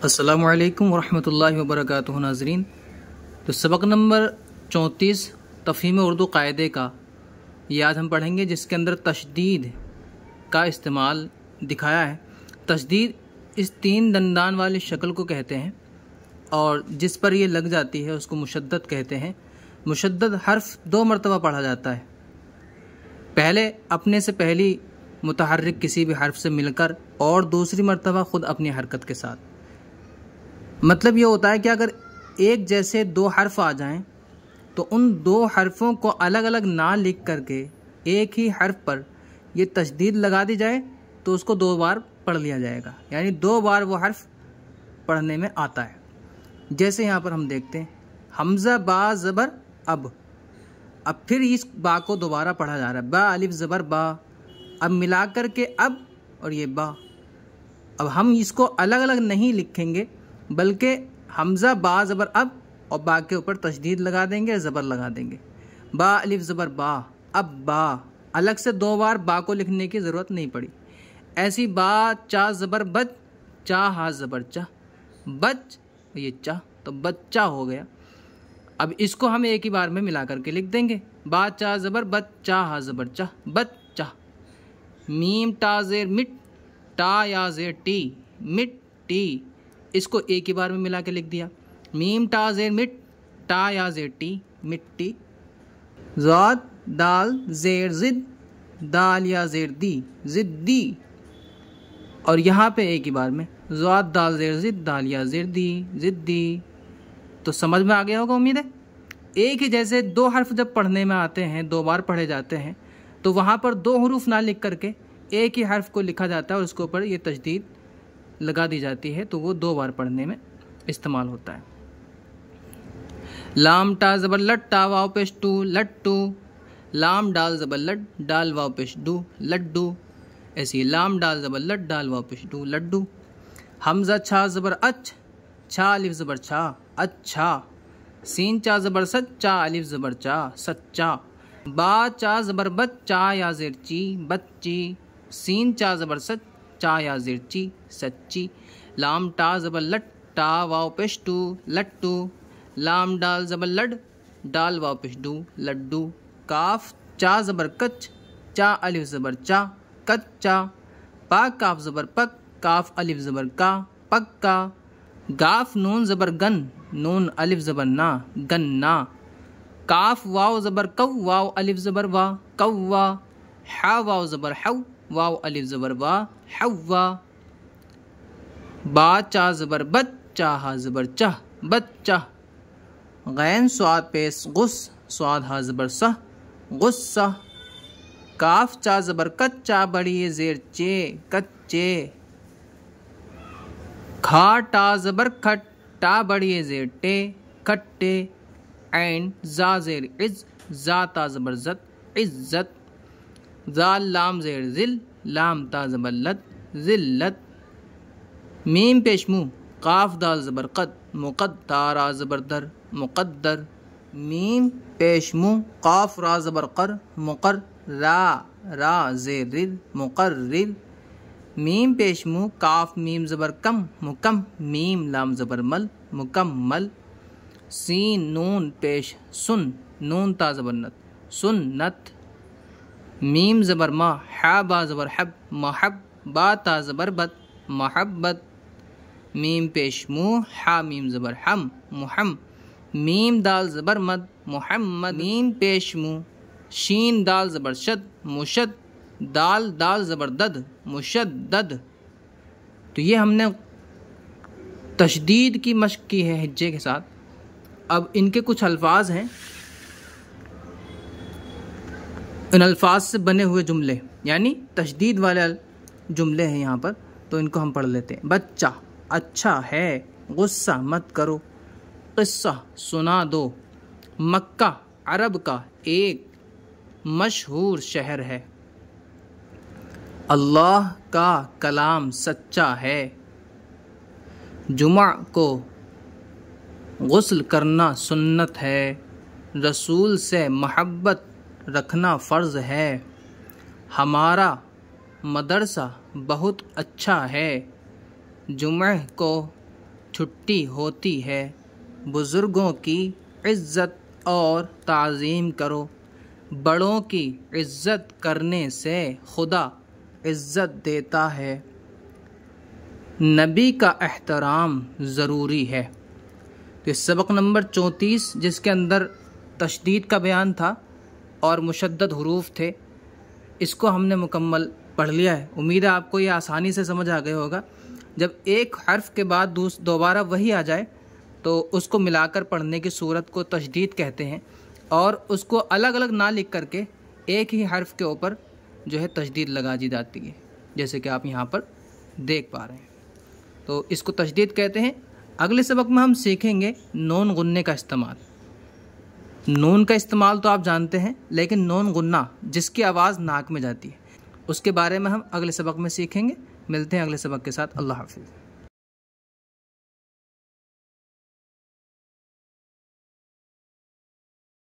अस्सलामु अलैकुम वरहमतुल्लाहि वबरकातुहू नाज़रीन। तो सबक नंबर 34 तफ़हीम उर्दू कायदे का ये आज हम पढ़ेंगे, जिसके अंदर तशदीद का इस्तेमाल दिखाया है। तशदीद इस तीन दंदान वाली शक्ल को कहते हैं और जिस पर ये लग जाती है उसको मुशद्दद कहते हैं। मुशद्दद हर्फ 2 मरतबा पढ़ा जाता है, पहले अपने से पहली मुतहर्रिक किसी भी हर्फ से मिलकर और दूसरी मरतबा खुद अपनी हरकत के साथ। मतलब ये होता है कि अगर एक जैसे 2 हर्फ आ जाएं तो उन 2 हर्फों को अलग अलग ना लिख करके एक ही हर्फ पर ये तशदीद लगा दी जाए तो उसको 2 बार पढ़ लिया जाएगा, यानी 2 बार वो हर्फ पढ़ने में आता है। जैसे यहाँ पर हम देखते हैं हमज़ा बा ज़बर अब फिर इस बा को दोबारा पढ़ा जा रहा है, बा अलिफ ज़बर बा, अब मिला कर के अब और ये बा। अब हम इसको अलग अलग नहीं लिखेंगे बल्कि हमज़ा बा ज़बर अब और बा के ऊपर तशदीद लगा देंगे, ज़बर लगा देंगे। बा अलिफ ज़बर बा, अब बा, अलग से 2 बार बा को लिखने की ज़रूरत नहीं पड़ी। ऐसी बा चा ज़बर बच, चा हा ज़बर चा, बच ये चा, तो बच्चा हो गया। अब इसको हम एक ही बार में मिला करके लिख देंगे, बा चा ज़बर बच, चा हा ज़बर चा, बच्चा। मीम टा ज़ेर मिट, टा या ज़ेर टी, मिट्टी, इसको एक ही बार में मिला के लिख दिया। मीम टा ज़ेर मिट, टा या ज़ेर टी, मिट्टी। ज़ाद दाल ज़ेर ज़िद, दाल या ज़ेर दी, ज़िद्दी। और यहाँ पे एक ही बार में ज़ाद दाल ज़ेर ज़िद, दाल या ज़ेर दी, ज़िद्दी। तो समझ में आ गया होगा उम्मीद है। एक ही जैसे 2 हर्फ जब पढ़ने में आते हैं, 2 बार पढ़े जाते हैं, तो वहाँ पर 2 हरूफ ना लिख करके एक ही हर्फ को लिखा जाता है और उसके ऊपर ये तशदीद लगा दी जाती है, तो वो 2 बार पढ़ने में इस्तेमाल होता है। लाम टा ज़बर लट, टा वाव पेश टू, लट्टू। लाम डाल ज़बर लट, डाल वाव पेश डू, लड्डू। ऐसी लाम डाल ज़बर लट, डाल वाव पेश डू, लड्डू। हमज़ा छा ज़बर अच, छा अलिफ ज़बर छा, अच्छा। सीन चा ज़बर सच, चा अलिफ ज़बर चा, सच्चा। बा चा ज़बर बच, चा या ज़ेर ची, बच्ची। सीन चा ज़बर सच, चा या ज़ेर ची, सच्ची। लाम टा ज़बर लट, टा वाव पेश टू, लट्टू। लाम डाल ज़बर लड, डाल वाव पेश डू, लड्डू। काफ चा ज़बर कच, चा अलिफ ज़बर चा, कच्चा। पा काफ ज़बर पक, काफ अलिफ ज़बर का, पक्का। गाफ नून ज़बर गन, नून अलिफ ज़बर ना, गन्ना। काफ वाव ज़बर कव, वाव अलिफ ज़बर वा, कव्वा। हा वाव ज़बर हव, वाव अलिफ ज़बर वा, हव्वा। बा चा ज़बर बच, चा हा ज़बर चाह, बच्चा। गैन स्वाद पेश गुस, स्वाद हा ज़बर सह, गुस्सा। काफ चा ज़बर कच, चा बड़ी ज़ेर चे, कच्चे। खा टा ज़बर खट, टा बड़ी ज़ेर टे, खट्टे। ऐन जा ज़ेर इज़, जा ता ज़बर ज़त, इज़्ज़त। ज़ाल लाम ज़ेर ज़िल, लाम ता ज़बर लत, ज़िल्लत। मीम पेश मुँह, काफ दाल ज़बर क़द, मुक़द्दर ज़बर दर, मुक़द्दर। मीम पेश मुँह, काफ रा ज़बर क़र, मुक़र, रा ज़ेर रिर, मुक़र्रिर। मीम पेश मुँह, काफ मीम ज़बर कम, मुकम। मीम लाम ज़बर मल, मुकम्मल। सीन नून पेश सुन, नून ता ज़बर नत, सुन्नत। मीम ज़बर मा, हा बा ज़बर हब, महब। बा ता ज़बर बत, महब्बत। मीम पेश मुँह, हा मीम ज़बर हम, मुहम। मीम दाल ज़बर मद, मुहम्मद। मीम पेश मुँह, शीन दाल ज़बर शद, मुशद। दाल दाल ज़बर दद, मुशद्दद। तो ये हमने तशदीद की मश्क की है हिज्जे के साथ। अब इनके कुछ अल्फाज हैं, इन अल्फाज से बने हुए जुमले, यानी तशदीद वाले जुमले हैं यहाँ पर, तो इनको हम पढ़ लेते हैं। बच्चा अच्छा है, गुस्सा मत करो, क़िस्सा सुना दो। मक्का अरब का एक मशहूर शहर है। अल्लाह का कलाम सच्चा है। जुमा को गुस्ल करना सुन्नत है। रसूल से मोहब्बत रखना फ़र्ज़ है। हमारा मदरसा बहुत अच्छा है। जुम्मे को छुट्टी होती है। बुज़ुर्गों की इज़्ज़त और ताज़ीम करो। बड़ों की इज़्ज़त करने से खुदा इज़्ज़त देता है। नबी का एहतराम ज़रूरी है। तो सबक नंबर 34 जिसके अंदर तशदीद का बयान था और मुशद्दद हुरूफ थे, इसको हमने मुकम्मल पढ़ लिया है। उम्मीद है आपको ये आसानी से समझ आ गया होगा। जब एक हर्फ के बाद दोबारा वही आ जाए तो उसको मिलाकर पढ़ने की सूरत को तशदीद कहते हैं, और उसको अलग अलग ना लिख करके एक ही हर्फ के ऊपर जो है तशदीद लगा दी जाती है, जैसे कि आप यहाँ पर देख पा रहे हैं। तो इसको तशदीद कहते हैं। अगले सबक में हम सीखेंगे नून गुन्ने का इस्तेमाल। नून का इस्तेमाल तो आप जानते हैं, लेकिन नून गुन्ना जिसकी आवाज़ नाक में जाती है, उसके बारे में हम अगले सबक में सीखेंगे। मिलते हैं अगले सबक के साथ। अल्लाह हाफ़िज़।